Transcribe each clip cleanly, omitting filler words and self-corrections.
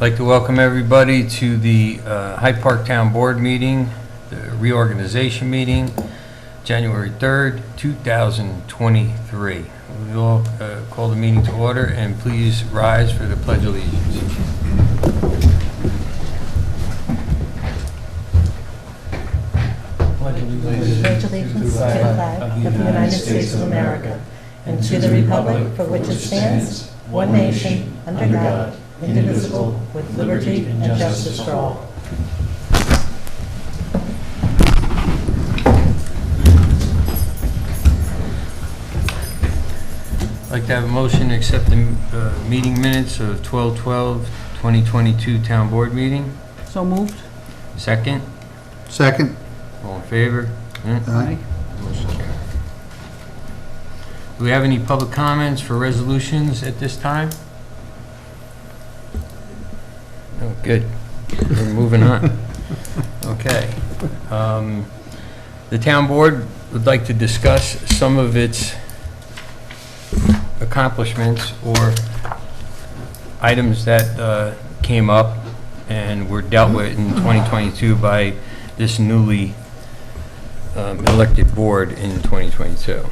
like to welcome everybody to the Hyde Park Town Board meeting, the reorganization meeting, January 3rd, 2023. We will call the meeting to order, and please rise for the Pledge of Allegiance. Pledge allegiance to the flag of the United States of America and to the republic for which it stands, one nation, under God, indivisible, with liberty and justice for all. I'd like to have a motion to accept the meeting minutes of 12/12/2022 Town Board meeting. So moved. Second? Second. All in favor? Aye. Motion carried. Do we have any public comments for resolutions at this time? Oh, good. We're moving on. Okay. The town board would like to discuss some of its accomplishments or items that came up and were dealt with in 2022 by this newly elected board in 2022.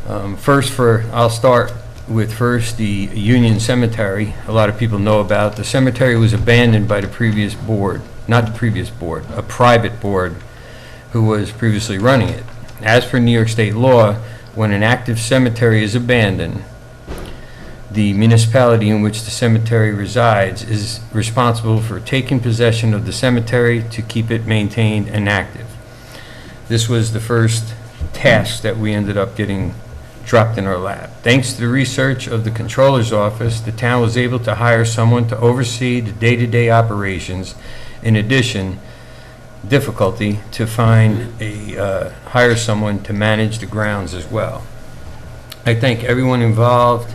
I'll start with the Union Cemetery. A lot of people know about. The cemetery was abandoned by the previous board, not the previous board, a private board who was previously running it. As per New York State law, when an active cemetery is abandoned, the municipality in which the cemetery resides is responsible for taking possession of the cemetery to keep it maintained and active. This was the first task that we ended up getting dropped in our lap. Thanks to the research of the Controller's Office, the town was able to hire someone to oversee the day-to-day operations. In addition, difficulty to hire someone to manage the grounds as well. I thank everyone involved,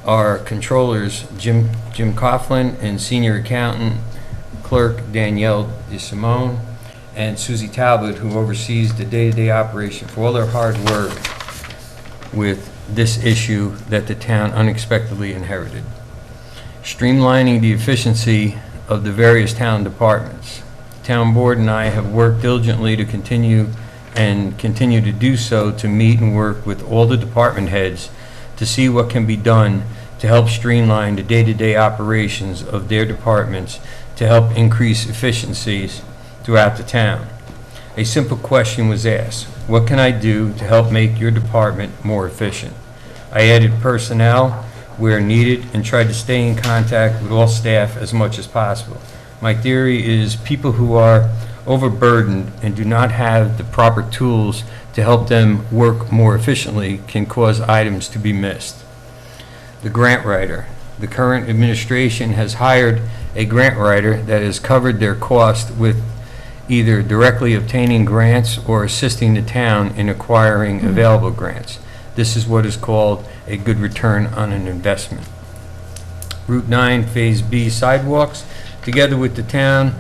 our controllers, Jim Coughlin, and senior accountant clerk Danielle DeSimone, and Susie Talbot, who oversees the day-to-day operation, for all their hard work with this issue that the town unexpectedly inherited. Streamlining the efficiency of the various town departments. The town board and I have worked diligently to continue to do so, to meet and work with all the department heads to see what can be done to help streamline the day-to-day operations of their departments, to help increase efficiencies throughout the town. A simple question was asked: what can I do to help make your department more efficient? I added personnel where needed and tried to stay in contact with all staff as much as possible. My theory is people who are overburdened and do not have the proper tools to help them work more efficiently can cause items to be missed. The grant writer. The current administration has hired a grant writer that has covered their cost with either directly obtaining grants or assisting the town in acquiring available grants. This is what is called a good return on an investment. Route 9 Phase B sidewalks. Together with the town,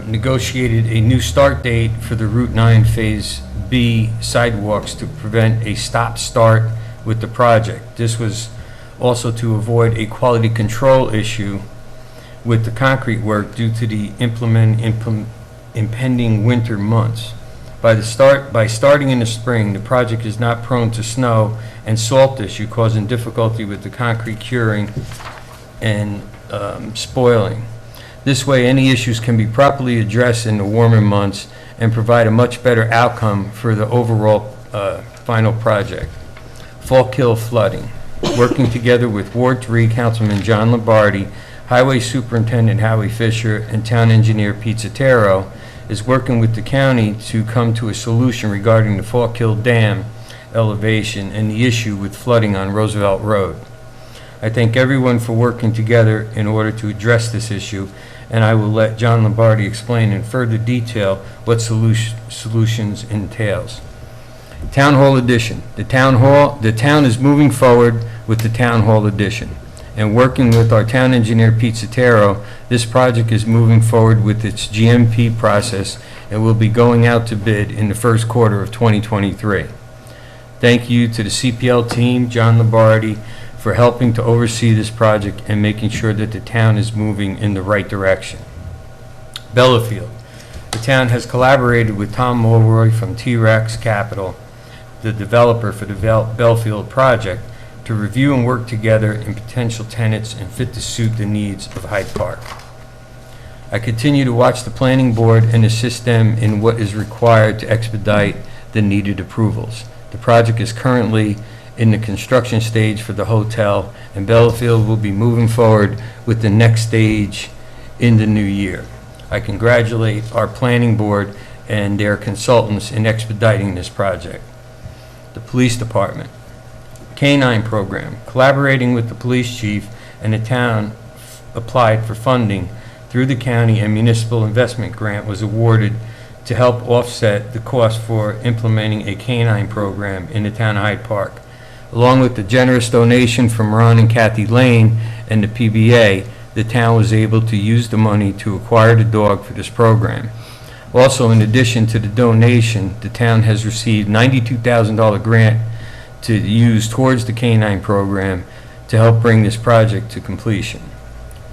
negotiated a new start date for the Route 9 Phase B sidewalks to prevent a stop-start with the project. This was also to avoid a quality control issue with the concrete work due to the impending winter months. By starting in the spring, the project is not prone to snow and salt issue, causing difficulty with the concrete curing and spoiling. This way, any issues can be properly addressed in the warmer months and provide a much better outcome for the overall final project. Fallkill flooding. Working together with Ward 3 Councilman John Lombardi, Highway Superintendent Howie Fisher, and Town Engineer Pete Zotero is working with the county to come to a solution regarding the Fallkill Dam elevation and the issue with flooding on Roosevelt Road. I thank everyone for working together in order to address this issue, and I will let John Lombardi explain in further detail what solutions entails. Town Hall addition. The town is moving forward with the Town Hall addition, and working with our town engineer Pete Zotero, this project is moving forward with its GMP process and will be going out to bid in the first quarter of 2023. Thank you to the CPL team, John Lombardi, for helping to oversee this project and making sure that the town is moving in the right direction. Bellafield. The town has collaborated with Tom Mulroy from T-Rex Capital, the developer for the Bellafield project, to review and work together in potential tenants and fit to suit the needs of Hyde Park. I continue to watch the planning board and assist them in what is required to expedite the needed approvals. The project is currently in the construction stage for the hotel, and Bellafield will be moving forward with the next stage in the new year. I congratulate our planning board and their consultants in expediting this project. The police department. K-9 program. Collaborating with the police chief and the town applied for funding through the county, and municipal investment grant was awarded to help offset the cost for implementing a K-9 program in the town of Hyde Park. Along with the generous donation from Ron and Kathy Lane and the PBA, the town was able to use the money to acquire the dog for this program. Also, in addition to the donation, the town has received $92,000 grant to use towards the K-9 program to help bring this project to completion.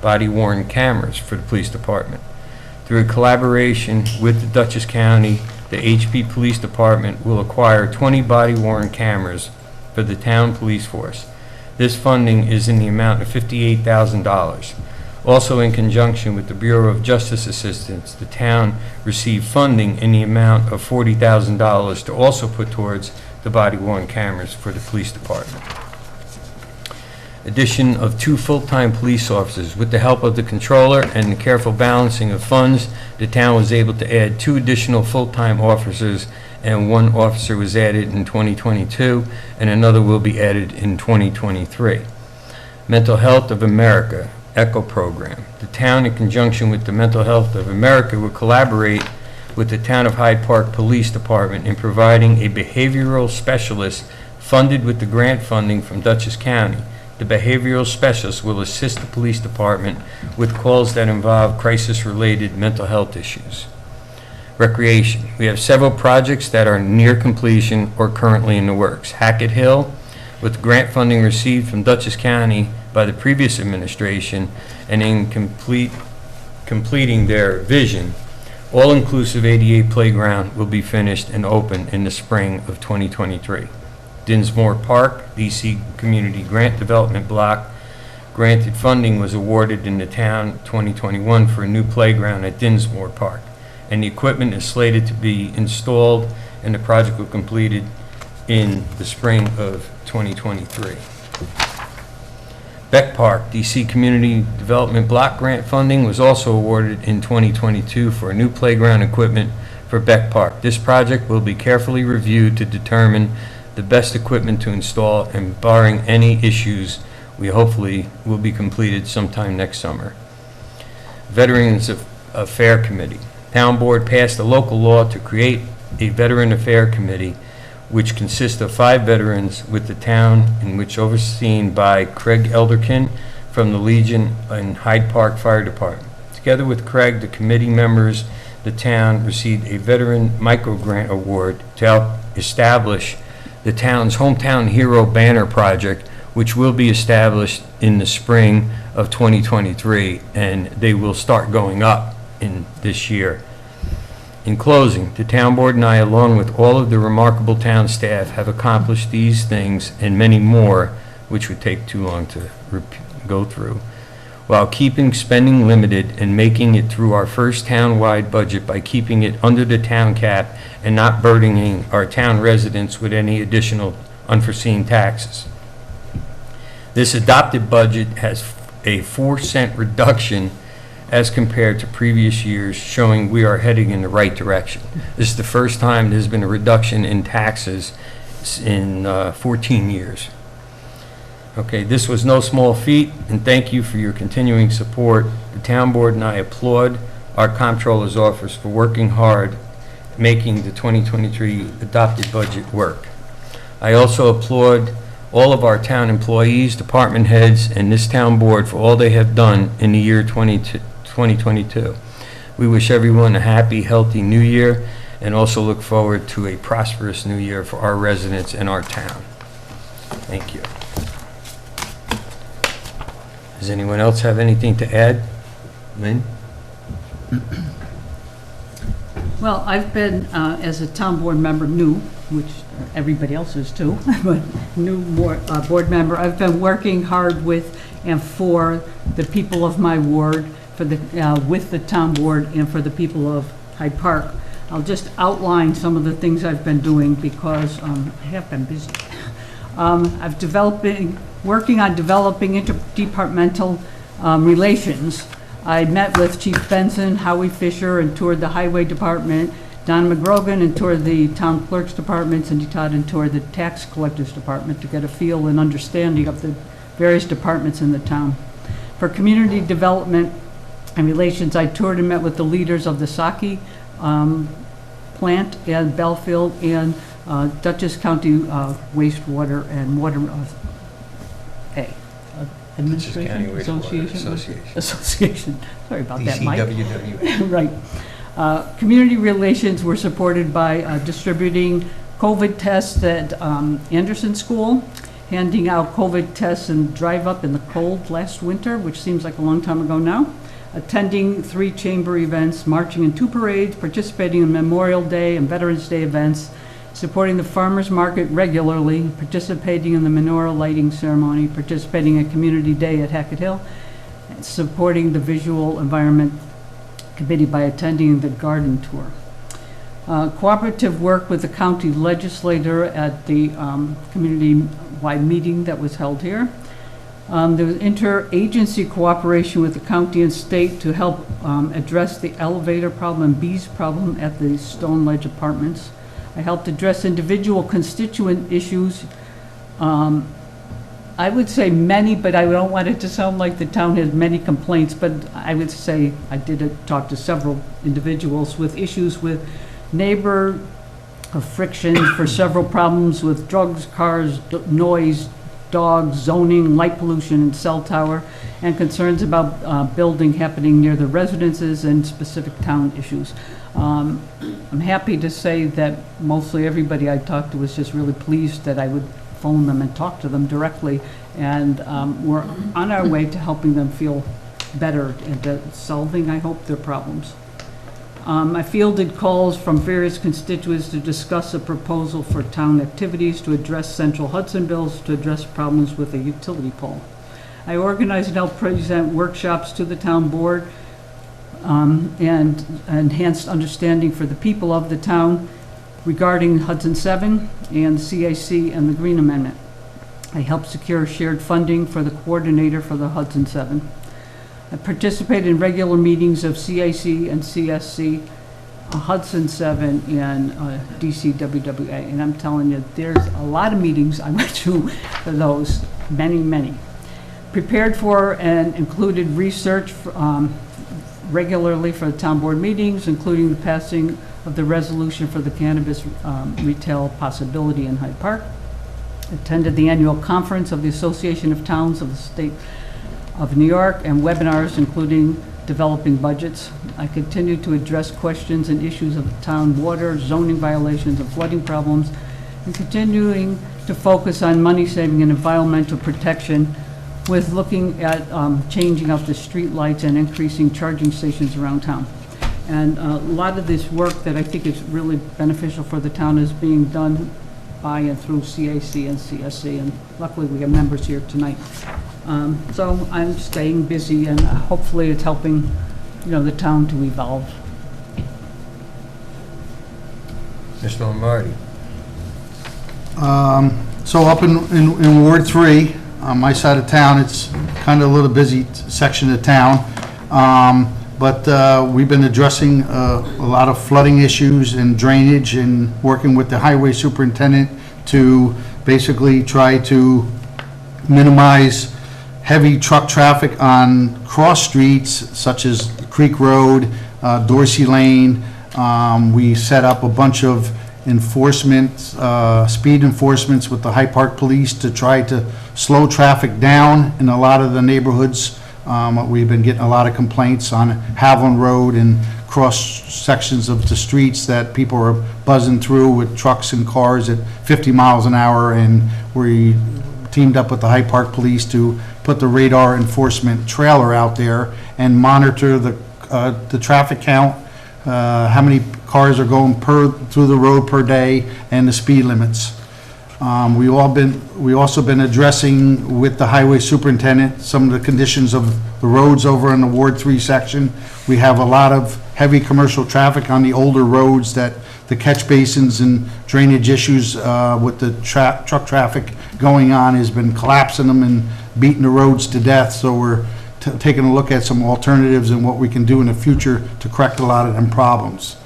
Body-worn cameras for the police department. Through a collaboration with the Dutchess County, the HP Police Department will acquire 20 body-worn cameras for the town police force. This funding is in the amount of $58,000. Also, in conjunction with the Bureau of Justice Assistance, the town received funding in the amount of $40,000 to also put towards the body-worn cameras for the police department. Addition of 2 full-time police officers. With the help of the controller and the careful balancing of funds, the town was able to add 2 additional full-time officers, and 1 officer was added in 2022, and another will be added in 2023. Mental Health of America, ECHO program. The town, in conjunction with the Mental Health of America, will collaborate with the Town of Hyde Park Police Department in providing a behavioral specialist funded with the grant funding from Dutchess County. The behavioral specialist will assist the police department with calls that involve crisis-related mental health issues. Recreation. We have several projects that are near completion or currently in the works. Hackett Hill, with grant funding received from Dutchess County by the previous administration, and in completing their vision, all-inclusive ADA playground will be finished and open in the spring of 2023. Dinsmore Park, DC Community Grant Development Block. Granted funding was awarded in the town 2021 for a new playground at Dinsmore Park, and the equipment is slated to be installed, and the project will be completed in the spring of 2023. Beck Park, DC Community Development Block Grant funding was also awarded in 2022 for a new playground equipment for Beck Park. This project will be carefully reviewed to determine the best equipment to install, and barring any issues, we hopefully will be completed sometime next summer. Veterans Affairs Committee. Town Board passed a local law to create a Veteran Affairs Committee, which consists of 5 veterans with the town, in which overseen by Craig Elderkin from the Legion and Hyde Park Fire Department. Together with Craig, the committee members, the town received a Veteran Micro Grant Award to help establish the town's Hometown Hero Banner Project, which will be established in the spring of 2023, and they will start going up in this year. In closing, the town board and I, along with all of the remarkable town staff, have accomplished these things and many more, which would take too long to go through, while keeping spending limited and making it through our first town-wide budget by keeping it under the town cap and not burdening our town residents with any additional unforeseen taxes. This adopted budget has a 4-cent reduction as compared to previous years, showing we are heading in the right direction. This is the first time there's been a reduction in taxes in 14 years. Okay, this was no small feat, and thank you for your continuing support. The town board and I applaud our comptroller's office for working hard, making the 2023 adopted budget work. I also applaud all of our town employees, department heads, and this town board for all they have done in the year 2022. We wish everyone a happy, healthy new year, and also look forward to a prosperous new year for our residents and our town. Thank you. Does anyone else have anything to add? Lynn? Well, I've been, as a town board member, new, which everybody else is too, but new board member, I've been working hard with and for the people of my ward, for the, with the town board and for the people of Hyde Park. I'll just outline some of the things I've been doing because I have been busy. Working on developing interdepartmental relations. I met with Chief Benson, Howie Fisher, and toured the Highway Department, Don McGrogan, and toured the Town Clerk's Department, Cindy Todd, and toured the Tax Collector's Department to get a feel and understanding of the various departments in the town. For community development and relations, I toured and met with the leaders of the Saki plant and Belfield and Dutchess County wastewater and water Administration County Wastewater Association. Sorry about that, Mike. DCWWA. Right. Community relations were supported by distributing COVID tests at Anderson School, handing out COVID tests and drive-up in the cold last winter, which seems like a long time ago now, attending 3 chamber events, marching in 2 parades, participating in Memorial Day and Veterans Day events, supporting the farmers market regularly, participating in the menorah lighting ceremony, participating in Community Day at Hackett Hill, and supporting the Visual Environment Committee by attending the garden tour. Cooperative work with the county legislator at the community-wide meeting that was held here. There was interagency cooperation with the county and state to help address the elevator problem and bees problem at the Stone Ledge Apartments. I helped address individual constituent issues. I would say many, but I don't want it to sound like the town has many complaints, but I would say I did talk to several individuals with issues with neighbor friction for several problems with drugs, cars, noise, dogs, zoning, light pollution, and cell tower, and concerns about building happening near the residences and specific town issues. I'm happy to say that mostly everybody I talked to was just really pleased that I would phone them and talk to them directly, and we're on our way to helping them feel better and to solving, I hope, their problems. I fielded calls from various constituents to discuss a proposal for town activities to address Central Hudson bills to address problems with a utility pole. I organized and helped present workshops to the town board and enhanced understanding for the people of the town regarding Hudson 7 and CAC and the Green Amendment. I helped secure shared funding for the coordinator for the Hudson 7. I participated in regular meetings of CAC and CSC, Hudson 7, and DCWWA. And I'm telling you, there's a lot of meetings I went to for those, many. Prepared for and included research regularly for the town board meetings, including the passing of the resolution for the cannabis retail possibility in Hyde Park. Attended the annual conference of the Association of Towns of the State of New York and webinars including developing budgets. I continue to address questions and issues of town water, zoning violations, and flooding problems, and continuing to focus on money saving and environmental protection with looking at changing out the street lights and increasing charging stations around town. And a lot of this work that I think is really beneficial for the town is being done by and through CAC and CSC, and luckily we have members here tonight. So I'm staying busy, and hopefully it's helping, the town to evolve. Mr. Lombardi. So up in Ward 3, on my side of town, it's kind of a little busy section of town. But we've been addressing a lot of flooding issues and drainage and working with the highway superintendent to basically try to minimize heavy truck traffic on cross streets such as Creek Road, Dorsey Lane. We set up a bunch of enforcement, speed enforcements with the Hyde Park Police to try to slow traffic down in a lot of the neighborhoods. We've been getting a lot of complaints on Haviland Road and cross sections of the streets that people are buzzing through with trucks and cars at 50 miles an hour, and we teamed up with the Hyde Park Police to put put the radar enforcement trailer out there and monitor the traffic count, how many cars are going through the road per day, and the speed limits. We also been addressing with the highway superintendent some of the conditions of the roads over in the Ward 3 section. We have a lot of heavy commercial traffic on the older roads, that the catch basins and drainage issues with the truck traffic going on has been collapsing them and beating the roads to death. So we're taking a look at some alternatives and what we can do in the future to correct a lot of them problems.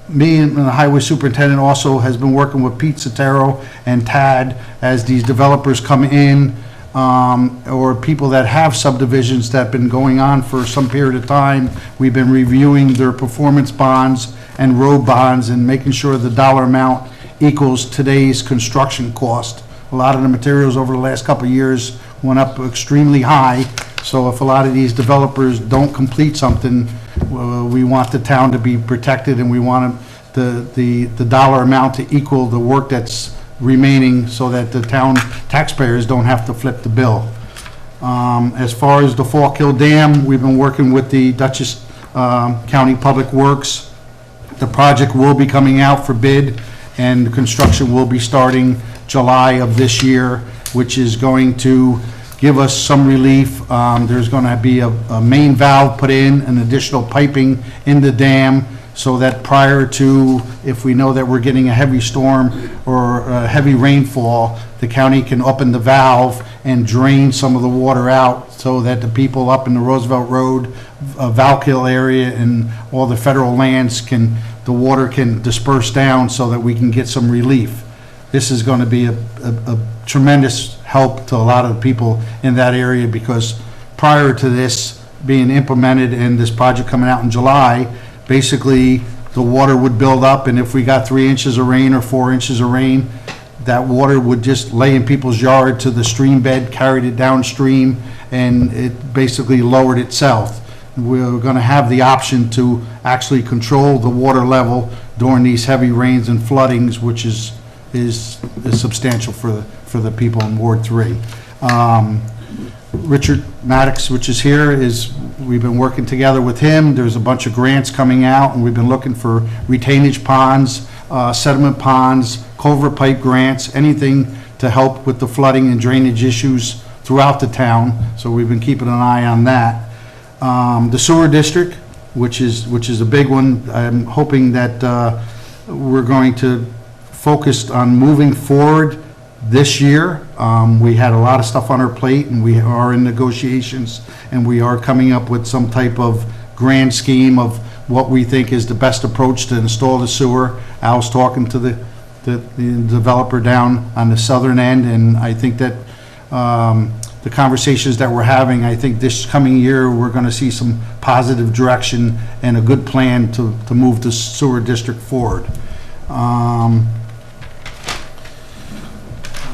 Me and the highway superintendent also has been working with Pete Sotero and Tad as these developers come in, or people that have subdivisions that have been going on for some period of time. We've been reviewing their performance bonds and road bonds and making sure the dollar amount equals today's construction cost. A lot of the materials over the last couple of years went up extremely high, so if a lot of these developers don't complete something, we want the town to be protected, and we want the dollar amount to equal the work that's remaining, so that the town taxpayers don't have to flip the bill. As far as the Falkhill Dam, we've been working with the Dutchess County Public Works. The project will be coming out for bid, and the construction will be starting July of this year, which is going to give us some relief. There's going to be a main valve put in, an additional piping in the dam, so that prior to, if we know that we're getting a heavy storm or a heavy rainfall, the county can open the valve and drain some of the water out, so that the people up in the Roosevelt Road, Valkill area, and all the federal lands the water can disperse down, so that we can get some relief. This is going to be a tremendous help to a lot of people in that area, because prior to this being implemented and this project coming out in July, basically the water would build up, and if we got 3 inches of rain or 4 inches of rain, that water would just lay in people's yard to the stream bed, carried it downstream, and it basically lowered itself. We're going to have the option to actually control the water level during these heavy rains and floodings, which is substantial for the people in Ward 3. Richard Maddox, which is here, we've been working together with him. There's a bunch of grants coming out, and we've been looking for retainage ponds, sediment ponds, culvert pipe grants, anything to help with the flooding and drainage issues throughout the town. So we've been keeping an eye on that. The sewer district, which is a big one. I'm hoping that we're going to focus on moving forward this year. We had a lot of stuff on our plate, and we are in negotiations, and we are coming up with some type of grand scheme of what we think is the best approach to install the sewer. Al's talking to the developer down on the southern end, and I think that the conversations that we're having, I think this coming year we're going to see some positive direction and a good plan to move the sewer district forward.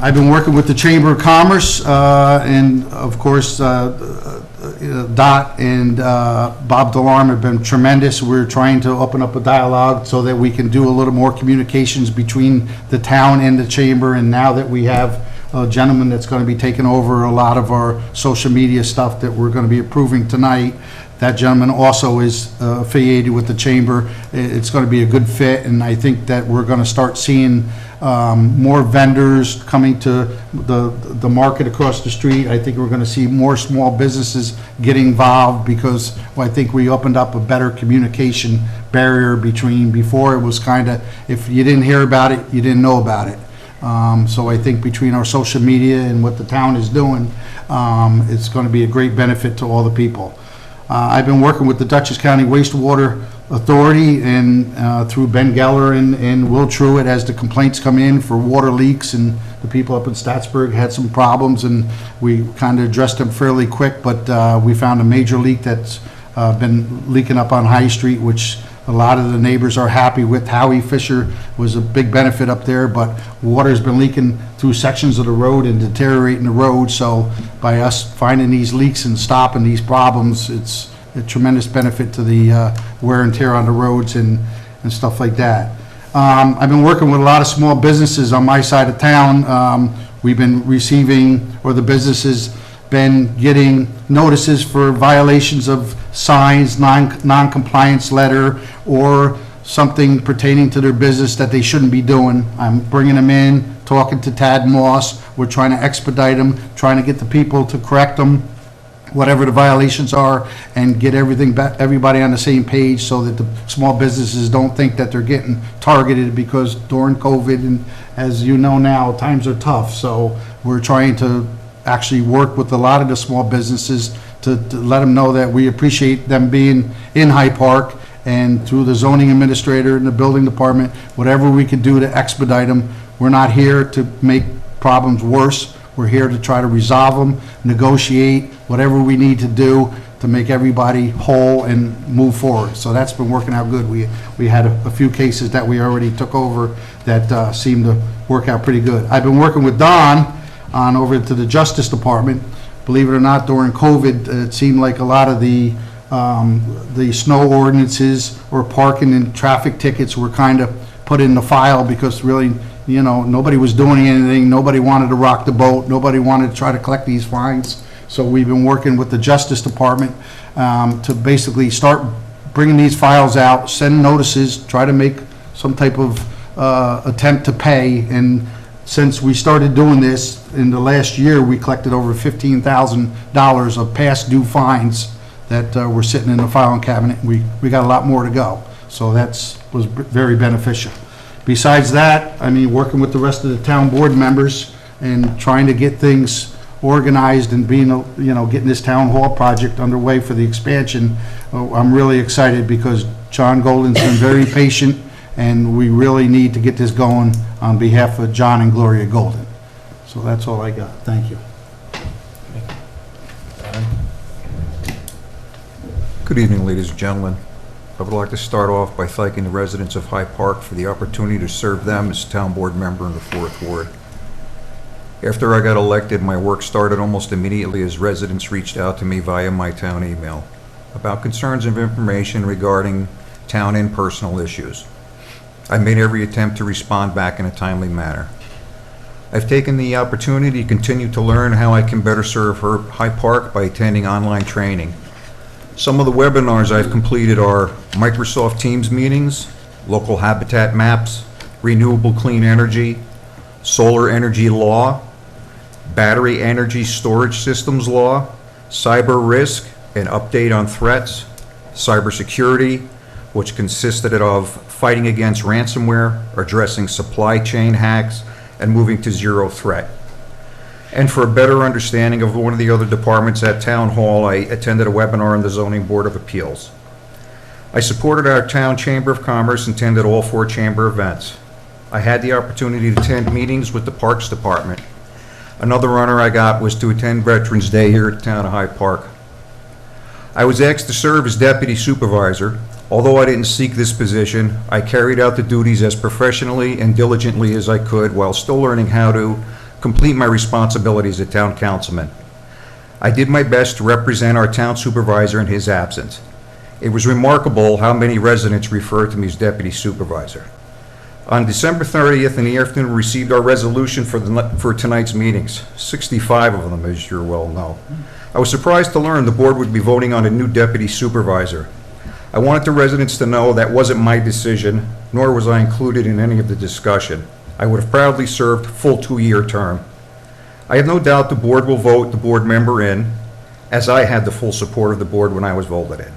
I've been working with the Chamber of Commerce, and of course Dot and Bob Delarme have been tremendous. We're trying to open up a dialogue so that we can do a little more communications between the town and the Chamber, and now that we have a gentleman that's going to be taking over a lot of our social media stuff that we're going to be approving tonight. That gentleman also is affiliated with the Chamber. It's going to be a good fit, and I think that we're going to start seeing more vendors coming to the market across the street. I think we're going to see more small businesses getting involved, because I think we opened up a better communication barrier between. Before, it was kind of, if you didn't hear about it, you didn't know about it. So I think between our social media and what the town is doing, it's going to be a great benefit to all the people. I've been working with the Dutchess County Wastewater Authority and through Ben Geller and Will Truitt as the complaints come in for water leaks, and the people up in Statsburg had some problems, and we kind of addressed them fairly quick, but we found a major leak that's been leaking up on High Street, which a lot of the neighbors are happy with. Howie Fisher was a big benefit up there, but water's been leaking through sections of the road and deteriorating the road. So by us finding these leaks and stopping these problems, it's a tremendous benefit to the wear and tear on the roads and stuff like that. I've been working with a lot of small businesses on my side of town. We've been receiving, or the businesses been getting notices for violations of signs, non-compliance letter, or something pertaining to their business that they shouldn't be doing. I'm bringing them in, talking to Tad Moss. We're trying to expedite them, trying to get the people to correct them, whatever the violations are, and get everybody on the same page so that the small businesses don't think that they're getting targeted, because during COVID, and as you know now, times are tough. So we're trying to actually work with a lot of the small businesses to let them know that we appreciate them being in Hyde Park, and through the zoning administrator and the building department, whatever we can do to expedite them. We're not here to make problems worse. We're here to try to resolve them, negotiate, whatever we need to do to make everybody whole and move forward. So that's been working out good. We had a few cases that we already took over that seemed to work out pretty good. I've been working with Don on over to the Justice Department. Believe it or not, during COVID, it seemed like a lot of the snow ordinances or parking and traffic tickets were kind of put in the file, because really, you know, nobody was doing anything, nobody wanted to rock the boat, nobody wanted to try to collect these fines. So we've been working with the Justice Department to basically start bringing these files out, send notices, try to make some type of attempt to pay. And since we started doing this, in the last year, we collected over $15,000 of past due fines that were sitting in the filing cabinet. We got a lot more to go. So was very beneficial. Besides that, I mean, working with the rest of the town board members and trying to get things organized and getting this town hall project underway for the expansion, I'm really excited, because John Golden's been very patient, and we really need to get this going on behalf of John and Gloria Golden. So that's all I got. Thank you. Good evening, ladies and gentlemen. I would like to start off by thanking the residents of Hyde Park for the opportunity to serve them as town board member in the 4th Ward. After I got elected, my work started almost immediately as residents reached out to me via my town email about concerns of information regarding town and personal issues. I made every attempt to respond back in a timely manner. I've taken the opportunity to continue to learn how I can better serve Hyde Park by attending online training. Some of the webinars I've completed are Microsoft Teams meetings, local habitat maps, renewable clean energy, solar energy law, battery energy storage systems law, cyber risk, an update on threats, cybersecurity, which consisted of fighting against ransomware, addressing supply chain hacks, and moving to zero threat. And for a better understanding of one of the other departments at Town Hall, I attended a webinar on the Zoning Board of Appeals. I supported our Town Chamber of Commerce and attended all 4 chamber events. I had the opportunity to attend meetings with the Parks Department. Another honor I got was to attend Veterans Day here at the Town of Hyde Park. I was asked to serve as Deputy Supervisor. Although I didn't seek this position, I carried out the duties as professionally and diligently as I could, while still learning how to complete my responsibilities as Town Councilman. I did my best to represent our Town Supervisor in his absence. It was remarkable how many residents referred to me as Deputy Supervisor. On December 30th in the afternoon, we received our resolution for tonight's meetings, 65 of them, as you well know. I was surprised to learn the board would be voting on a new Deputy Supervisor. I wanted the residents to know that wasn't my decision, nor was I included in any of the discussion. I would have proudly served full 2-year term. I have no doubt the board will vote the board member in, as I had the full support of the board when I was voted in.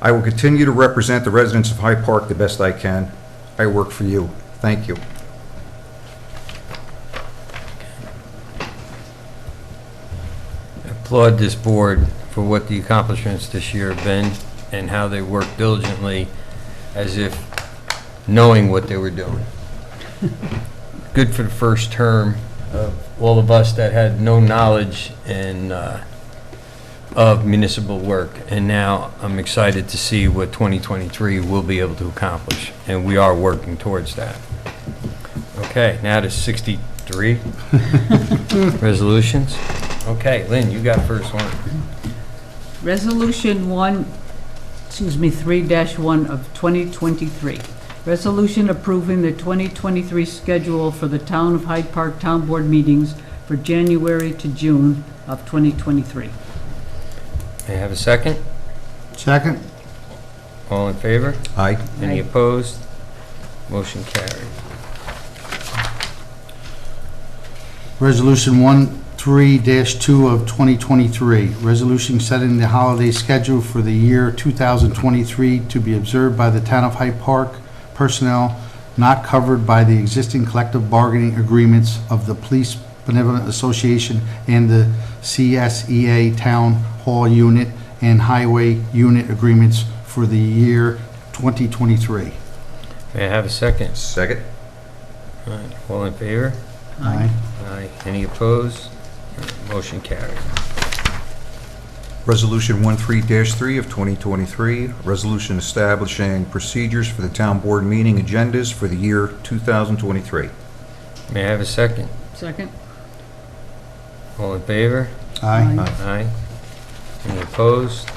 I will continue to represent the residents of Hyde Park the best I can. I work for you. Thank you. I applaud this board for what the accomplishments this year have been and how they worked diligently, as if knowing what they were doing. Good for the first term of all of us that had no knowledge of municipal work, and now I'm excited to see what 2023 will be able to accomplish, and we are working towards that. Okay, now to 63 resolutions. Okay, Lynn, you got first one. Resolution 3-1 of 2023. Resolution approving the 2023 schedule for the Town of Hyde Park Town Board meetings for January to June of 2023. May I have a second? Second? All in favor? Aye. Any Aye. opposed? Motion carried. Resolution 13-2 of 2023, resolution setting the holiday schedule for the year 2023 to be observed by the Town of Hyde Park personnel not covered by the existing collective bargaining agreements of the Police Benevolent Association and the CSEA Town Hall Unit and Highway Unit agreements for the year 2023. May I have a second? Second. All right, all in favor? Aye. Aye. Any opposed? Motion carried. Resolution 13-3 of 2023, resolution establishing procedures for the town board meeting agendas for the year 2023. May I have a second? Second? All in favor? Aye. Aye. Any opposed?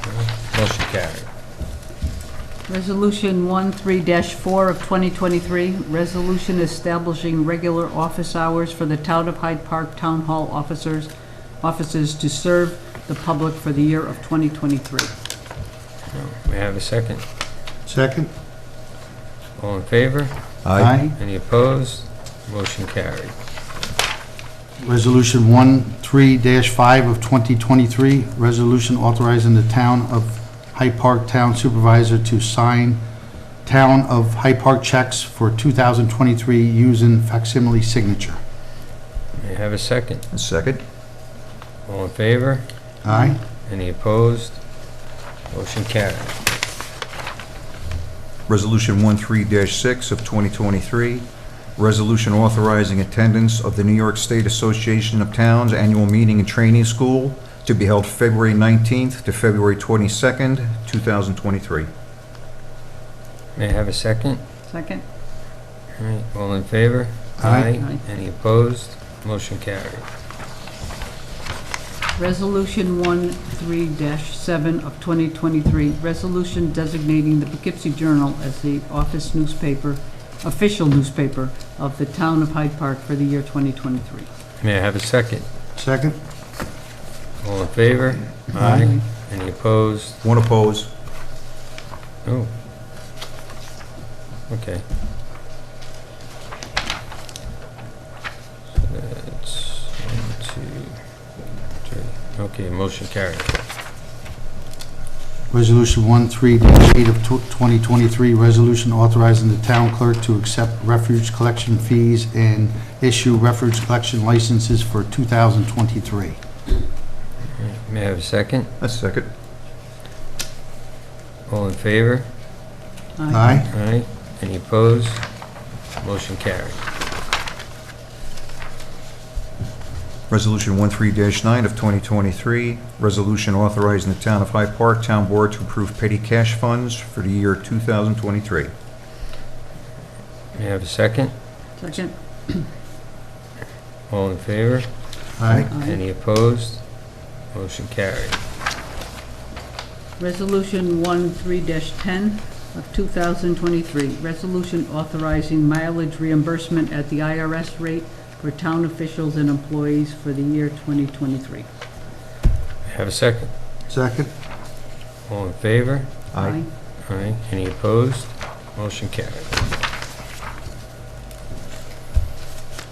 Motion carried. Resolution 13-4 of 2023, resolution establishing regular office hours for the Town of Hyde Park Town Hall offices to serve the public for the year of 2023. May I have a second? Second? All in favor? Aye. Any opposed? Motion carried. Resolution 13-5 of 2023, resolution authorizing the Town of Hyde Park Town Supervisor to sign Town of Hyde Park checks for 2023 using facsimile signature. May I have a second? Second. All in favor? Aye. Any opposed? Motion carried. Resolution 13-6 of 2023, resolution authorizing attendance of the New York State Association of Towns Annual Meeting and Training School to be held February 19th to February 22nd, 2023. May I have a second? Second? All right, all in favor? Aye. Aye. Any opposed? Motion carried. Resolution 13-7 of 2023, resolution designating the Poughkeepsie Journal as the official newspaper of the Town of Hyde Park for the year 2023. May I have a second? Second? All in favor? Aye. Any opposed? One oppose. Oh. Okay. So that's 1, 2, 3. Okay, motion carried. Resolution 13-8 of 2023, resolution authorizing the town clerk to accept refuge collection fees and issue refuge collection licenses for 2023. May I have a second? A second. All in favor? Aye. Aye. Any opposed? Motion carried. Resolution 13-9 of 2023, resolution authorizing the Town of Hyde Park Town Board to approve petty cash funds for the year 2023. May I have a second? Second? All in favor? Aye. Any opposed? Motion carried. Resolution 13-10 of 2023, resolution authorizing mileage reimbursement at the IRS rate for town officials and employees for the year 2023. May I have a second? Second? All in favor? Aye. Aye. Any opposed? Motion carried.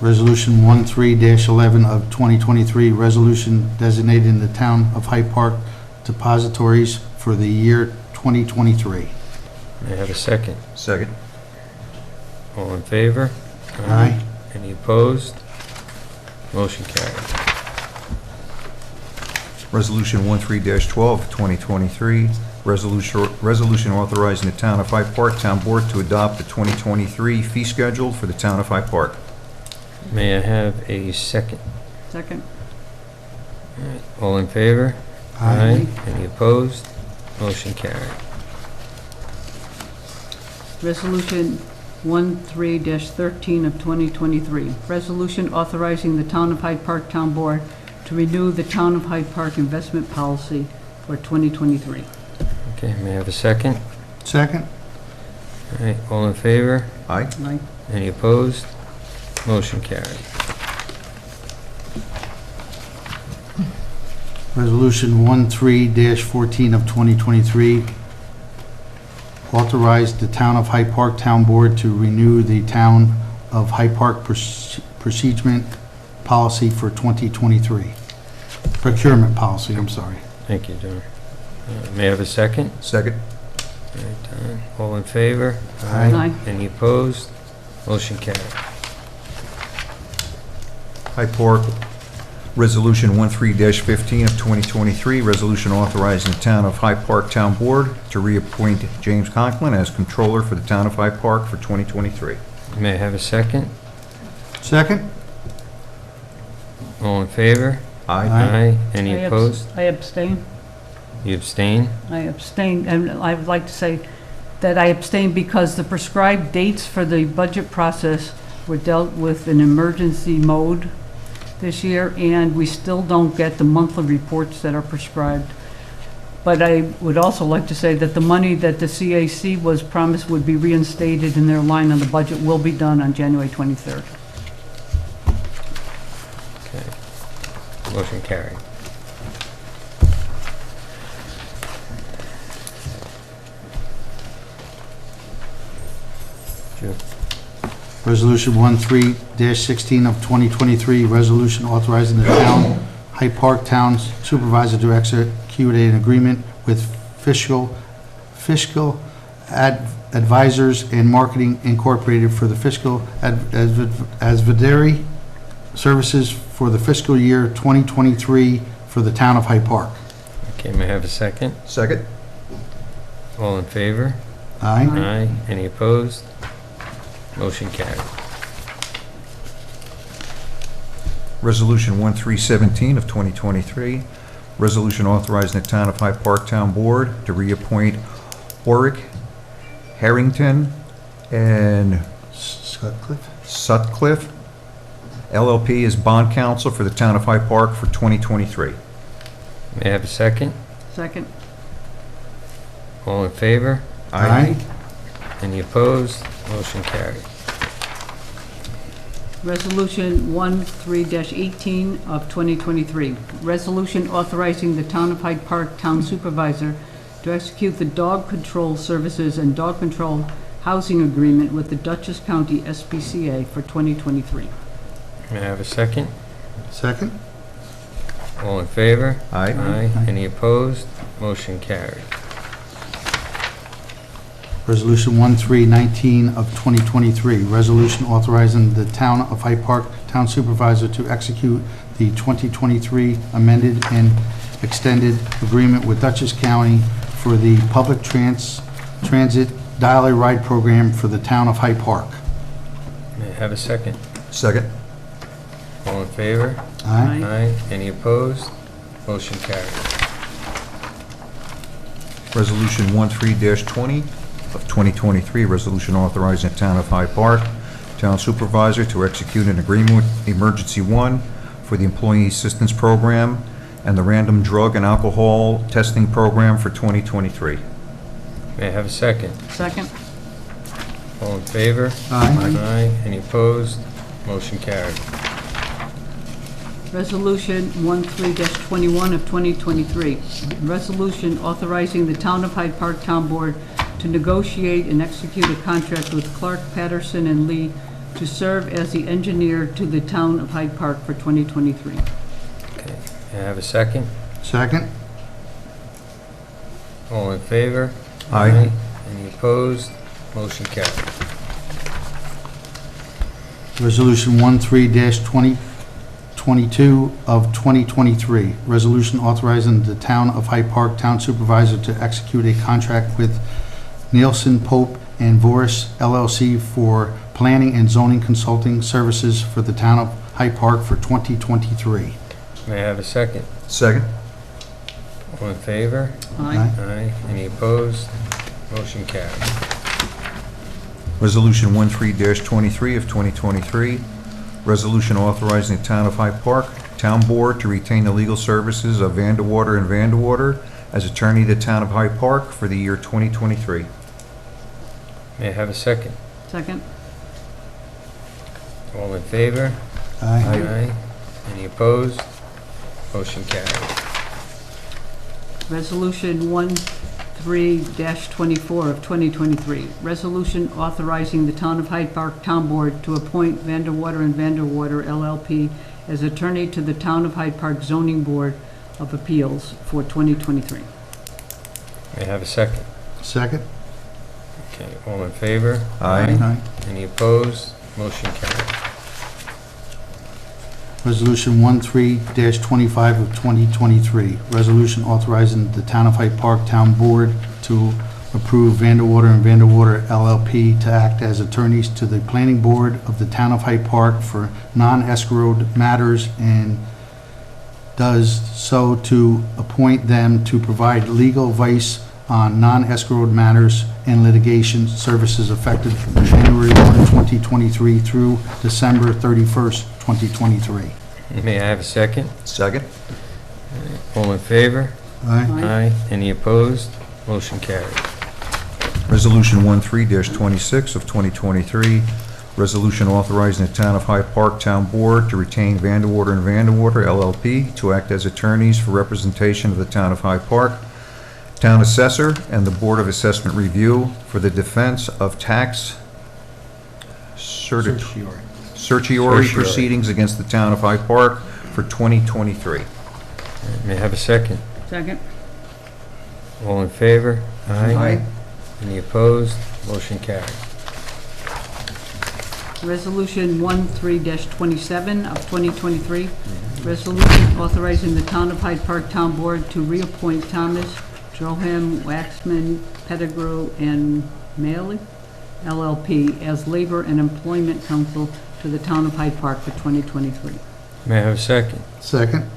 Resolution 13-11 of 2023, resolution designating the Town of Hyde Park depositories for the year 2023. May I have a second? Second. All in favor? Aye. Any opposed? Motion carried. Resolution 13-12 of 2023, resolution authorizing the Town of Hyde Park Town Board to adopt the 2023 fee schedule for the Town of Hyde Park. May I have a second? Second? All right. All in favor? Aye. Any opposed? Motion carried. Resolution 13-13 of 2023, resolution authorizing the Town of Hyde Park Town Board to renew the Town of Hyde Park investment policy for 2023. Okay, may I have a second? Second? All right, all in favor? Aye. Aye. Any opposed? Motion carried. Resolution 13-14 of 2023, authorized the Town of Hyde Park Town Board to renew the Town of Hyde Park procurement policy for 2023. Procurement policy, I'm sorry. Thank you, John. May I have a second? Second. All right, Don. All in favor? Aye. Any opposed? Motion carried. Hyde Park, Resolution 13-15 of 2023, resolution authorizing the Town of Hyde Park Town Board to reappoint James Conklin as Controller for the Town of Hyde Park for 2023. May I have a second? Second? All in favor? Aye. Any I opposed? I abstain. You abstain? I abstain, and I would like to say that I abstain because the prescribed dates for the budget process were dealt with in emergency mode this year, and we still don't get the monthly reports that are prescribed. But I would also like to say that the money that the CAC was promised would be reinstated in their line on the budget will be done on January 23rd. Okay. Motion carried. Joe. Resolution 13-16 of 2023, resolution authorizing the Town, Hyde Park Town Supervisor to execute an agreement with fiscal advisors and marketing incorporated for the fiscal advisory services for the fiscal year 2023 for the Town of Hyde Park. Okay, may I have a second? Second. All in favor? Aye. Aye. Any opposed? Motion carried. Resolution 1317 of 2023, resolution authorizing the Town of Hyde Park Town Board to reappoint Oric Harrington and Sutcliffe LLP as bond counsel for the Town of Hyde Park for 2023. May I have a second? Second. All in favor? Aye. Any opposed? Motion carried. Resolution 13-18 of 2023. Resolution authorizing the Town of Hyde Park Town Supervisor to execute the dog control services and dog control housing agreement with the Dutchess County SPCA for 2023. May I have a second? Second? All in favor? Aye. Aye. Any opposed? Motion carried. Resolution 1319 of 2023, resolution authorizing the Town of Hyde Park Town Supervisor to execute the 2023 amended and extended agreement with Dutchess County for the public transit dial-a ride program for the Town of Hyde Park. May I have a second? Second. All in favor? Aye. Aye. Any opposed? Motion carried. Resolution 13-20 of 2023, resolution authorizing the Town of Hyde Park Town Supervisor to execute an agreement with Emergency One for the Employee Assistance Program and the Random Drug and Alcohol Testing Program for 2023. May I have a second? Second. All in favor? Aye. Aye. Any opposed? Motion carried. Resolution 13-21 of 2023. Resolution authorizing the Town of Hyde Park Town Board to negotiate and execute a contract with Clark, Patterson, and Lee to serve as the engineer to the Town of Hyde Park for 2023. Okay. May I have a second? Second? All in favor? Aye. Any opposed? Motion carried. Resolution 13-2022 of 2023, resolution authorizing the Town of Hyde Park Town Supervisor to execute a contract with Nielsen, Pope, and Voris LLC for planning and zoning consulting services for the Town of Hyde Park for 2023. May I have a second? Second. All in favor? Aye. Aye. Any opposed? Motion carried. Resolution 13-23 of 2023, resolution authorizing the Town of Hyde Park Town Board to retain the legal services of Vandewater and Vandewater as attorney to the Town of Hyde Park for the year 2023. May I have a second? Second. All in favor? Aye. Aye. Any opposed? Motion carried. Resolution 13-24 of 2023, resolution authorizing the Town of Hyde Park Town Board to appoint Vanderwater and Vanderwater LLP as attorney to the Town of Hyde Park Zoning Board of Appeals for 2023. May I have a second? Second? Okay, all in favor? Aye. Any opposed? Motion carried. Resolution 13-25 of 2023, resolution authorizing the Town of Hyde Park Town Board to approve Vanderwater and Vanderwater LLP to act as attorneys to the Planning Board of the Town of Hyde Park for non-escrowed matters and does so to appoint them to provide legal advice on non-escrowed matters and litigation services effective January 1, 2023 through December 31st, 2023. May I have a second? Second. All in favor? Aye. Aye. Any opposed? Motion carried. Resolution 13-26 of 2023, resolution authorizing the Town of Hyde Park Town Board to retain Vanderwater and Vanderwater LLP to act as attorneys for representation of the Town of Hyde Park, Town Assessor, and the Board of Assessment Review for the defense of tax certiorari proceedings against the Town of Hyde Park for 2023. May I have a second? Second. All in favor? Aye. Any opposed? Motion carried. Resolution 13-27 of 2023, resolution authorizing the Town of Hyde Park Town Board to reappoint Thomas, Johan, Waxman, Pettigrew, and Maley LLP as Labor and Employment Counsel to the Town of Hyde Park for 2023. May I have a second? Second?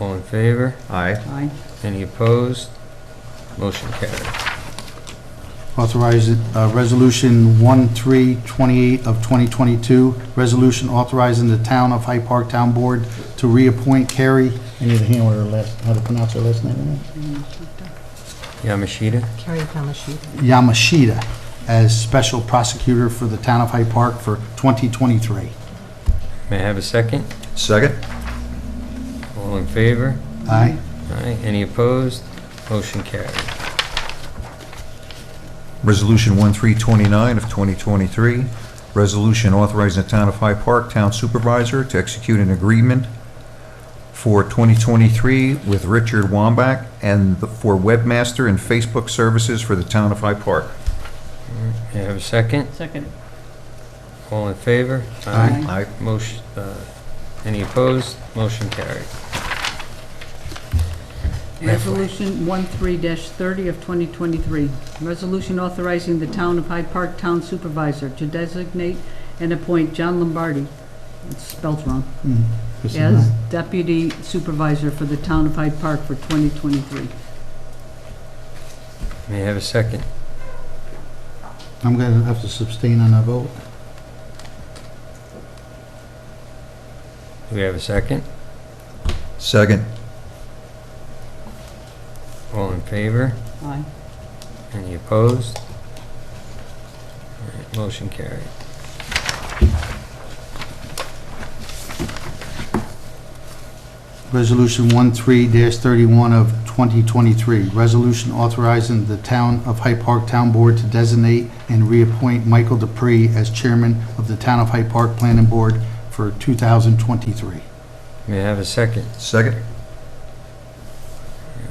All in favor? Aye. Aye. Any opposed? Motion carried. Authorize Resolution 1328 of 2022, resolution authorizing the Town of Hyde Park Town Board to reappoint Carrie, I need a hand with her last, how to pronounce her last name? Yamashita? Carrie Kamashita. Yamashita, as special prosecutor for the Town of Hyde Park for 2023. May I have a second? Second. All in favor? Aye. Aye. Any opposed? Motion carried. Resolution 1329 of 2023, resolution authorizing the Town of Hyde Park Town Supervisor to execute an agreement for 2023 with Richard Wambach and for webmaster and Facebook services for the Town of Hyde Park. May I have a second? Second. All in favor? Aye. Aye. Motion, any opposed? Motion carried. Resolution 13-30 of 2023, resolution authorizing the Town of Hyde Park Town Supervisor to designate and appoint John Lombardi, it's spelled wrong, as Deputy Supervisor for the Town of Hyde Park for 2023. May I have a second? I'm going to have to abstain on that vote. Do we have a second? Second. All in favor? Aye. Any opposed? All right, motion carried. Resolution 13-31 of 2023, resolution authorizing the Town of Hyde Park Town Board to designate and reappoint Michael Dupree as chairman of the Town of Hyde Park Planning Board for 2023. May I have a second? Second.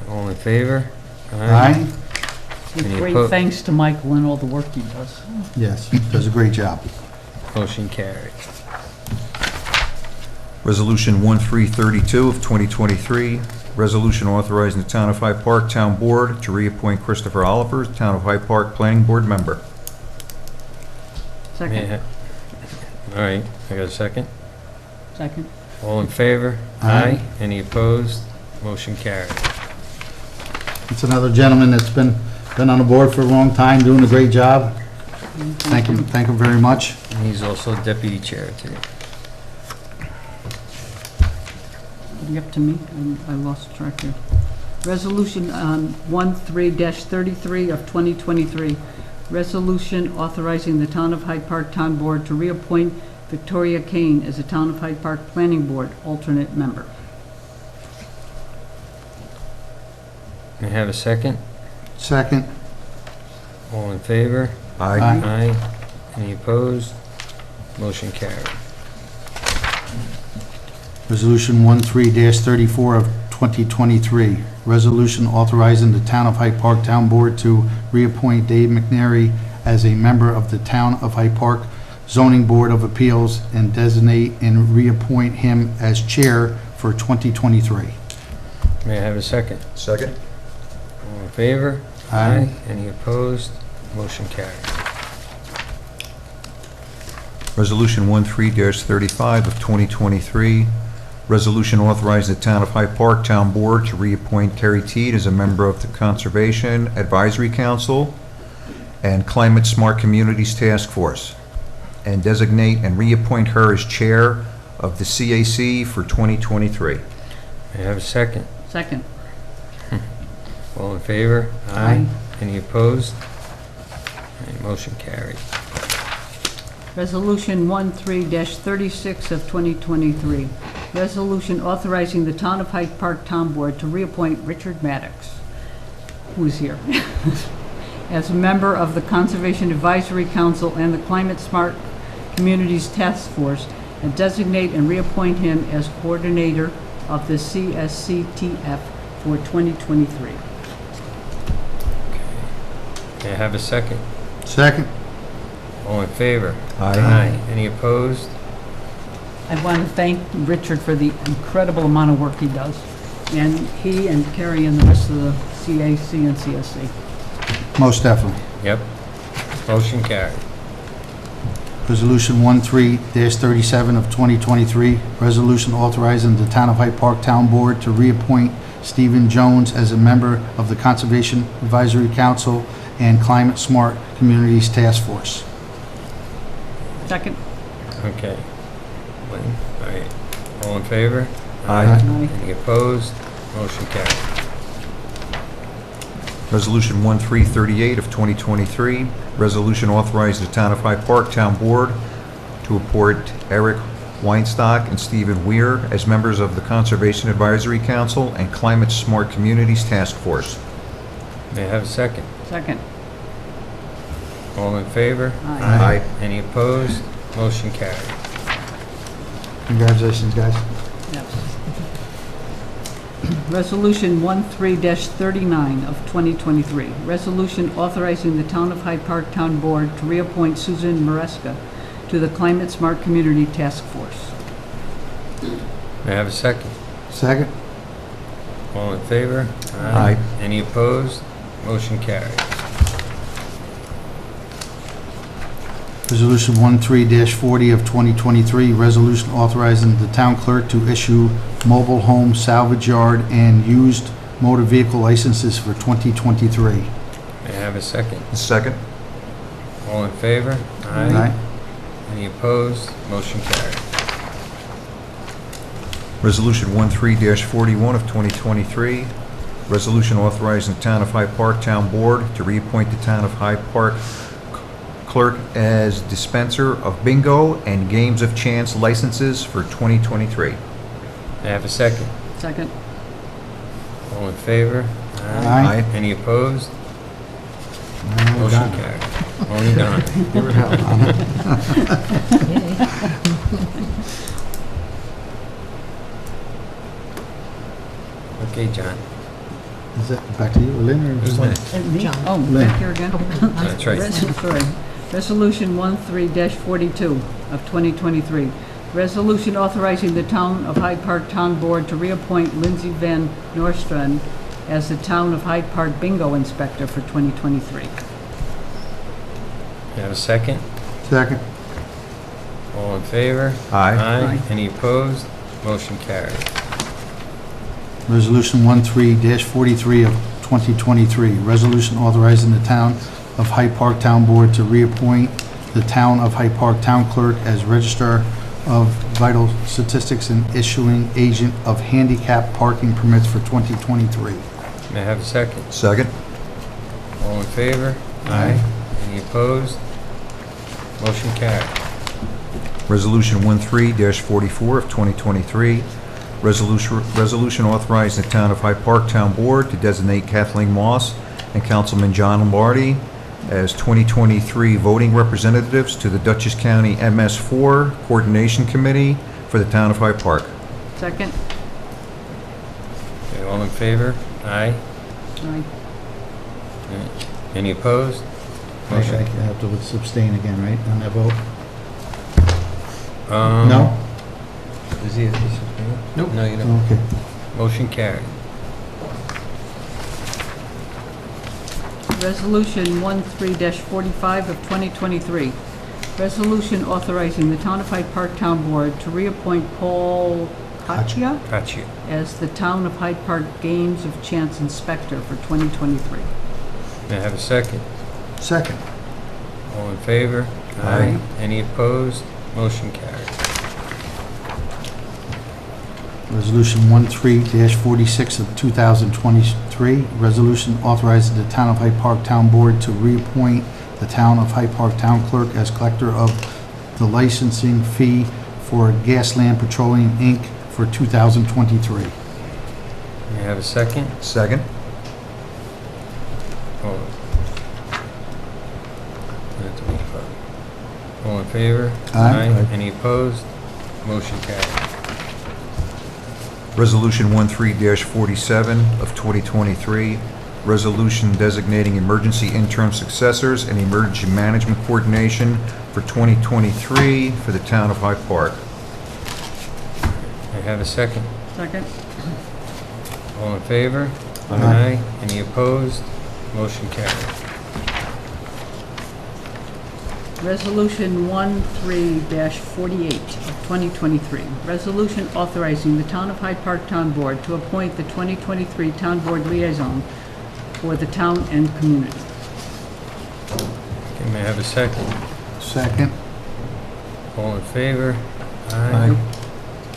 All in favor? Aye. With Any great oppo- thanks to Michael and all the work he does. Yes, does a great job. Motion carried. Resolution 1332 of 2023, resolution authorizing the Town of Hyde Park Town Board to reappoint Christopher Oliver, Town of Hyde Park Planning Board member. May I Second. ha- All right, I got a second? Second. All in favor? Aye. Any opposed? Motion carried. It's another gentleman that's been on the board for a long time, doing a great job. Thank him very much. And he's also deputy chair too. Be up to me. I lost track here. Resolution 13-33 of 2023. Resolution authorizing the Town of Hyde Park Town Board to reappoint Victoria Kane as a Town of Hyde Park Planning Board alternate member. May I have a second? Second. All in favor? Aye. Aye. Any opposed? Motion carried. Resolution 13-34 of 2023, resolution authorizing the Town of Hyde Park Town Board to reappoint Dave McNary as a member of the Town of Hyde Park Zoning Board of Appeals and designate and reappoint him as chair for 2023. May I have a second? Second. All in favor? Aye. Any opposed? Motion carried. Resolution 13-35 of 2023, resolution authorizing the Town of Hyde Park Town Board to reappoint Terry Teed as a member of the Conservation Advisory Council and Climate Smart Communities Task Force, and designate and reappoint her as chair of the CAC for 2023. May I have a second? Second. All in favor? Aye. Any opposed? Any motion carried. Resolution 13-36 of 2023. Resolution authorizing the Town of Hyde Park Town Board to reappoint Richard Maddox, who is here, as a member of the Conservation Advisory Council and the Climate Smart Communities Task Force, and designate and reappoint him as coordinator of the CSCTF for 2023. May I have a second? Second. All in favor? Aye. Any opposed? I want to thank Richard for the incredible amount of work he does, and he and Carrie and the rest of the CAC and CSC. Most definitely. Yep. Motion carried. Resolution 13-37 of 2023, resolution authorizing the Town of Hyde Park Town Board to reappoint Stephen Jones as a member of the Conservation Advisory Council and Climate Smart Communities Task Force. Second. Okay. Wayne? All right. All in favor? Aye. Aye. Any opposed? Motion carried. Resolution 1338 of 2023, resolution authorizing the Town of Hyde Park Town Board to appoint Eric Weinstock and Stephen Weir as members of the Conservation Advisory Council and Climate Smart Communities Task Force. May I have a second? Second. All in favor? Aye. Any opposed? Motion carried. Congratulations, guys. Yes. Resolution 13-39 of 2023. Resolution authorizing the Town of Hyde Park Town Board to reappoint Susan Maresca to the Climate Smart Community Task Force. May I have a second? Second. All in favor? Aye. Any opposed? Motion carried. Resolution 13-40 of 2023, resolution authorizing the town clerk to issue mobile home salvage yard and used motor vehicle licenses for 2023. May I have a second? Second. All in favor? Aye. Any opposed? Motion carried. Resolution 13-41 of 2023, resolution authorizing the Town of Hyde Park Town Board to reappoint the Town of Hyde Park clerk as dispenser of bingo and games of chance licenses for 2023. May I have a second? Second. All in favor? Aye. Any opposed? Motion carried. Only done. Give it hell, Okay, John. Is it back to you, Lynn, or? Who's next? Oh, Lynn. back here again? That's right. Sorry. Resolution 13-42 of 2023. Resolution authorizing the Town of Hyde Park Town Board to reappoint Lindsay Van Nostrand as the Town of Hyde Park Bingo Inspector for 2023. May I have a second? Second. All in favor? Aye. Aye. Any opposed? Motion carried. Resolution 13-43 of 2023, resolution authorizing the Town of Hyde Park Town Board to reappoint the Town of Hyde Park Town Clerk as Registrar of Vital Statistics and issuing agent of handicap parking permits for 2023. May I have a second? Second. All in favor? Aye. Any opposed? Motion carried. Resolution 13-44 of 2023, Resolution authorizing the Town of Hyde Park Town Board to designate Kathleen Moss and Councilman John Lombardi as 2023 voting representatives to the Dutchess County MS4 Coordination Committee for the Town of Hyde Park. Second? Okay, all in favor? Aye. Aye. Any opposed? I Motion. have to abstain again, right, on that vote? Um, No? Is he? Nope. No, you don't. Okay. Motion carried. Resolution 13-45 of 2023. Resolution authorizing the Town of Hyde Park Town Board to reappoint Paul Caccia Got you. as the Town of Hyde Park Games of Chance Inspector for 2023. May I have a second? Second. All in favor? Aye. Any opposed? Motion carried. Resolution 13-46 of 2023, resolution authorizing the Town of Hyde Park Town Board to reappoint the Town of Hyde Park Town Clerk as collector of the licensing fee for Gasland Petroleum, Inc. for 2023. May I have a second? Second. All All in favor? Aye. Any opposed? Motion carried. Resolution 13-47 of 2023, resolution designating emergency interim successors and emergency management coordination for 2023 for the Town of Hyde Park. May I have a second? Second? All in favor? Aye. Any opposed? Motion carried. Resolution 13-48 of 2023. Resolution authorizing the Town of Hyde Park Town Board to appoint the 2023 Town Board Liaison for the town and community. Okay, may I have a second? Second. All in favor? Aye.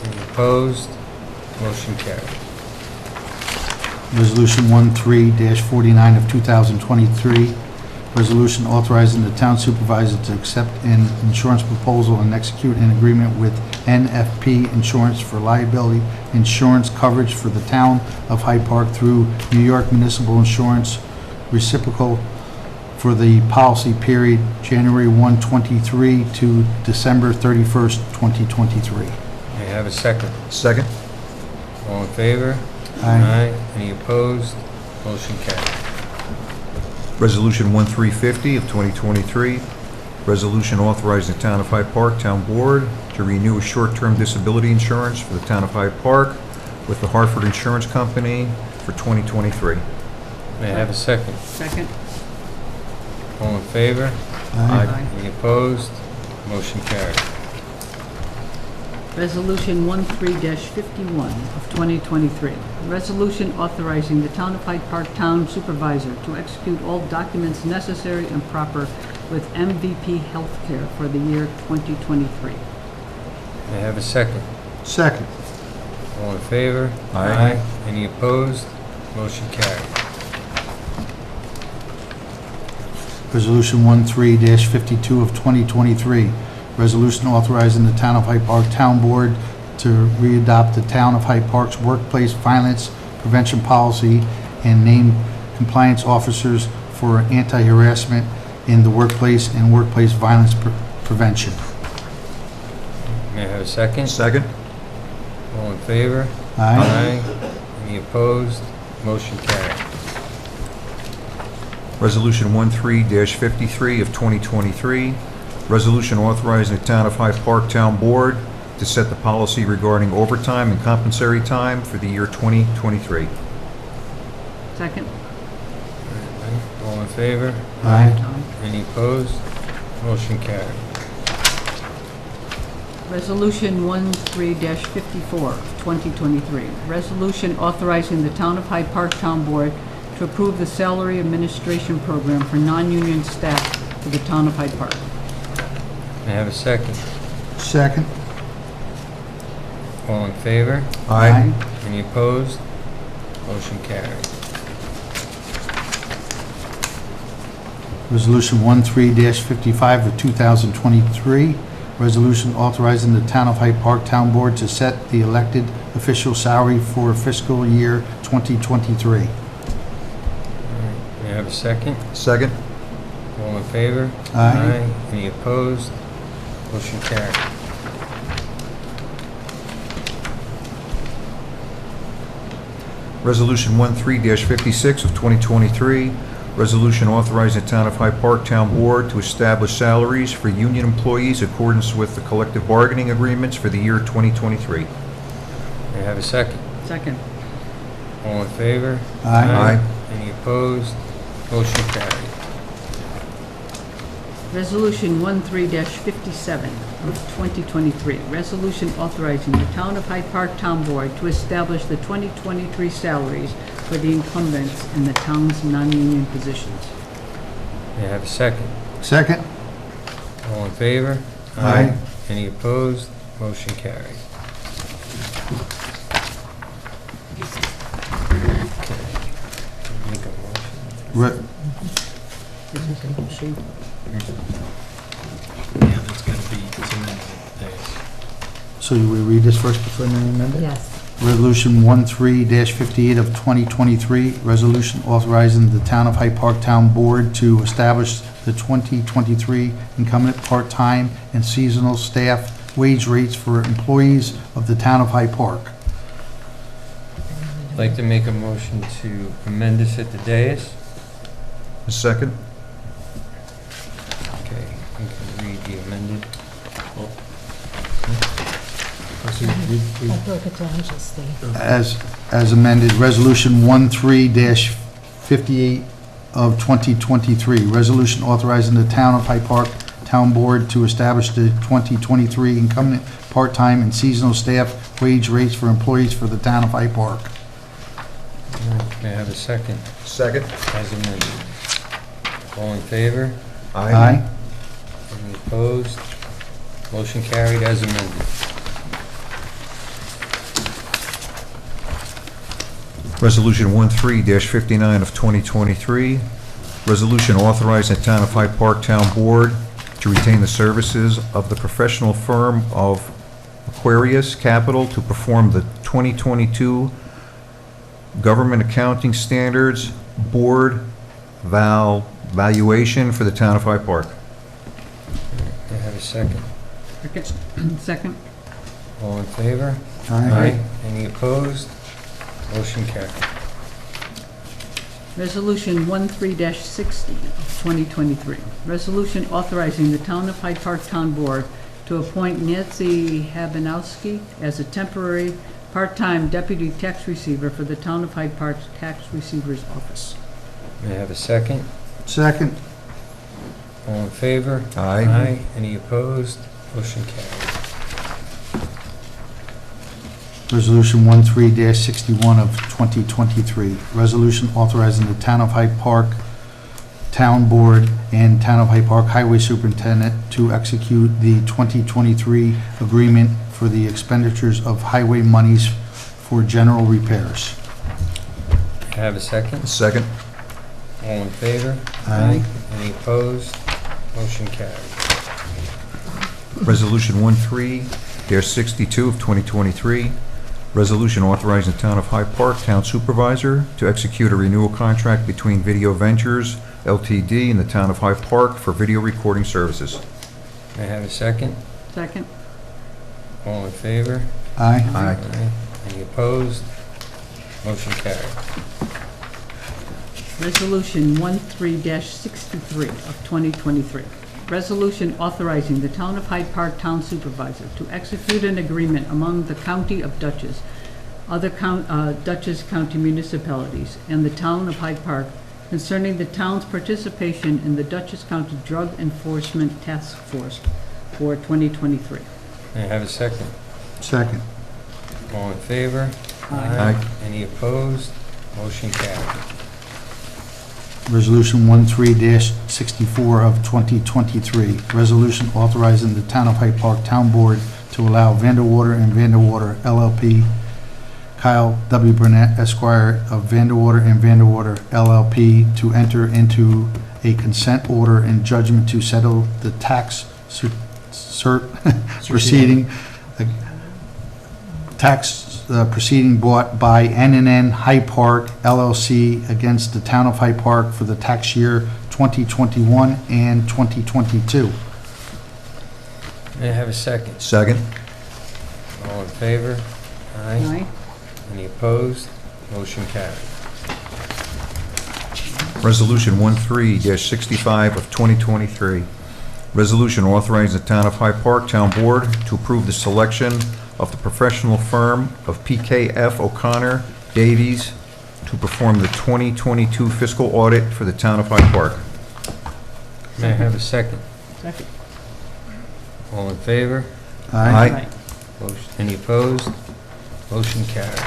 Any opposed? Motion carried. Resolution 13-49 of 2023, resolution authorizing the town supervisor to accept an insurance proposal and execute an agreement with NFP Insurance for liability insurance coverage for the Town of Hyde Park through New York Municipal Insurance Reciprocal for the policy period January 1, 23 to December 31st, 2023. May I have a second? Second. All in favor? Aye. Any opposed? Motion carried. Resolution 1350 of 2023, resolution authorizing the Town of Hyde Park Town Board to renew a short-term disability insurance for the Town of Hyde Park with the Hartford Insurance Company for 2023. May I have a second? Second? All in favor? Aye. Any opposed? Motion carried. Resolution 13-51 of 2023. Resolution authorizing the Town of Hyde Park Town Supervisor to execute all documents necessary and proper with MVP Healthcare for the year 2023. May I have a second? Second. All in favor? Aye. Any opposed? Motion carried. Resolution 13-52 of 2023, resolution authorizing the Town of Hyde Park Town Board to readopt the Town of Hyde Park's workplace violence prevention policy and name compliance officers for anti-harassment in the workplace and workplace violence prevention. May I have a second? Second. All in favor? Aye. Any opposed? Motion carried. Resolution 13-53 of 2023, resolution authorizing the Town of Hyde Park Town Board to set the policy regarding overtime and compensatory time for the year 2023. Second? All in favor? Aye. Any opposed? Motion carried. Resolution 13-54 of 2023. Resolution authorizing the Town of Hyde Park Town Board to approve the salary administration program for non-union staff for the Town of Hyde Park. May I have a second? Second. All in favor? Aye. Any opposed? Motion carried. Resolution 13-55 of 2023, resolution authorizing the Town of Hyde Park Town Board to set the elected official salary for fiscal year 2023. May I have a second? Second. All in favor? Aye. Any opposed? Motion carried. Resolution 13-56 of 2023, resolution authorizing the Town of Hyde Park Town Board to establish salaries for union employees in accordance with the collective bargaining agreements for the year 2023. May I have a second? Second. All in favor? Aye. Any opposed? Motion carried. Resolution 13-57 of 2023, resolution authorizing the Town of Hyde Park Town Board to establish the 2023 salaries for the incumbents in the town's non-union positions. May I have a second? Second. All in favor? Aye. Any opposed? Motion carried. Make a motion. Re- Yeah, that's gotta be, it's amended. So you will read this first before you amend it? Yes. Resolution 13-58 of 2023, resolution authorizing the Town of Hyde Park Town Board to establish the 2023 incumbent part-time and seasonal staff wage rates for employees of the Town of Hyde Park. I'd like to make a motion to amend this at the dais. Second. Okay, you can read the amended. I broke it down just the... As amended, Resolution 13-58 of 2023, resolution authorizing the Town of Hyde Park Town Board to establish the 2023 incumbent part-time and seasonal staff wage rates for employees for the Town of Hyde Park. May I have a second? Second. As amended. All in favor? Aye. Any opposed? Motion carried as amended. Resolution 13-59 of 2023, resolution authorizing the Town of Hyde Park Town Board to retain the services of the professional firm of Aquarius Capital to perform the 2022 Government Accounting Standards Board valuation for the Town of Hyde Park. May I have a second? Second. All in favor? Any opposed? Motion carried. Resolution 13-60 of 2023, resolution authorizing the Town of Hyde Park Town Board to appoint Nancy Habanowski as a temporary part-time deputy tax receiver for the Town of Hyde Park's Tax Receiver's Office. May I have a second? Second. All in favor? Aye. Any opposed? Motion carried. Resolution 13-61 of 2023, resolution authorizing the Town of Hyde Park Town Board and Town of Hyde Park Highway Superintendent to execute the 2023 agreement for the expenditures of highway monies for general repairs. May I have a second? Second. All in favor? Aye. Any opposed? Motion carried. Resolution 13-62 of 2023, resolution authorizing the Town of Hyde Park Town Supervisor to execute a renewal contract between Video Ventures LTD and the Town of Hyde Park for video recording services. May I have a second? Second. All in favor? Aye. Aye. Any opposed? Motion carried. Resolution 13-63 of 2023, resolution authorizing the Town of Hyde Park Town Supervisor to execute an agreement among the County of Dutchess, other Dutchess County municipalities, and the Town of Hyde Park concerning the town's participation in the Dutchess County Drug Enforcement Task Force for 2023. May I have a second? Second. All in favor? Aye. Any opposed? Motion carried. Resolution 13-64 of 2023, resolution authorizing the Town of Hyde Park Town Board to allow Vanderwater and Vanderwater LLP, Kyle W. Burnett Esquire of Vanderwater and Vanderwater LLP to enter into a consent order and judgment to settle the tax proceeding, tax proceeding brought by N Hyde Park LLC against the town of Hyde Park for the tax year 2021 and 2022. May I have a second? Second. All in favor? Aye. Aye. Any opposed? Motion carried. Resolution 13-65 of 2023. Resolution authorizing the Town of Hyde Park Town Board to approve the selection of the professional firm of PKF O'Connor Davies to perform the 2022 fiscal audit for the Town of Hyde Park. May I have a second? Second. All in favor? Aye. Motion- Any opposed? Motion carried.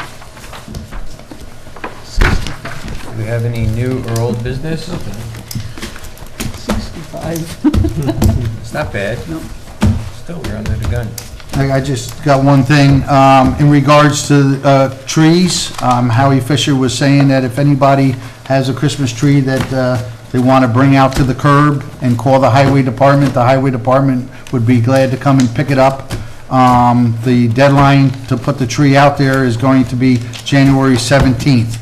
Do we have any new or old business? 65. It's not bad. No. Still, we're under the gun. I just got one thing, in regards to trees, Howie Fisher was saying that if anybody has a Christmas tree that they want to bring out to the curb and call the highway department would be glad to come and pick it up. The deadline to put the tree out there is going to be January 17th.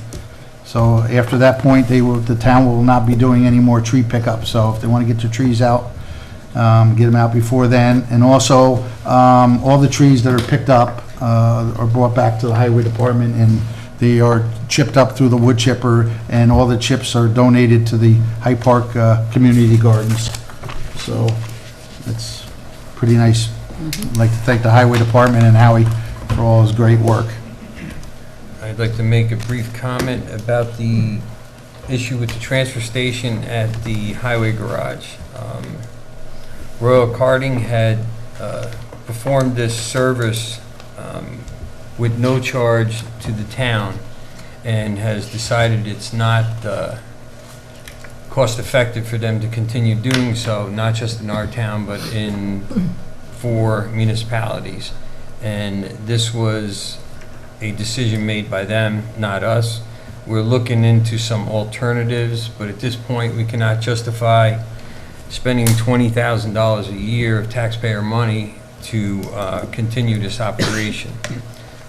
So after that point, the town will not be doing any more tree pickup. So if they want to get their trees out, get them out before then. And also, all the trees that are picked up are brought back to the highway department, and they are chipped up through the wood chipper, and all the chips are donated to the Hyde Park Community Gardens. So it's pretty nice. I'd like to thank the highway department and Howie for all his great work. I'd like to make a brief comment about the issue with the transfer station at the highway garage. Royal Karting had performed this service with no charge to the town, and has decided it's not cost-effective for them to continue doing so, not just in our town, but in 4 municipalities. And this was a decision made by them, not us. We're looking into some alternatives, but at this point, we cannot justify spending $20,000 a year of taxpayer money to continue this operation.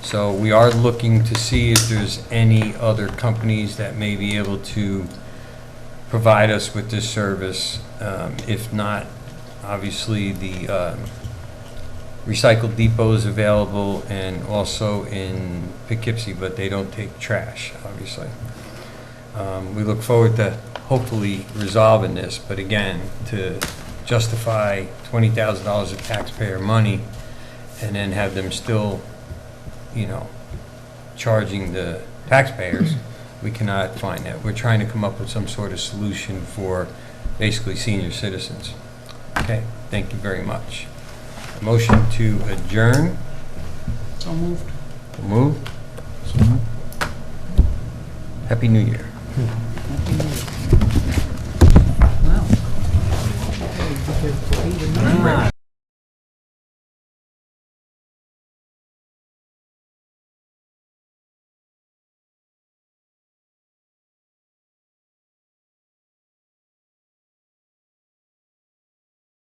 So we are looking to see if there's any other companies that may be able to provide us with this service. If not, obviously the recycle depot is available, and also in Poughkeepsie, but they don't take trash, obviously. We look forward to hopefully resolving this, but again, to justify $20,000 of taxpayer money and then have them still, charging the taxpayers, we cannot find that. We're trying to come up with some sort of solution for basically senior citizens. Okay, thank you very much. A motion to adjourn. So moved. Move. Happy New Year.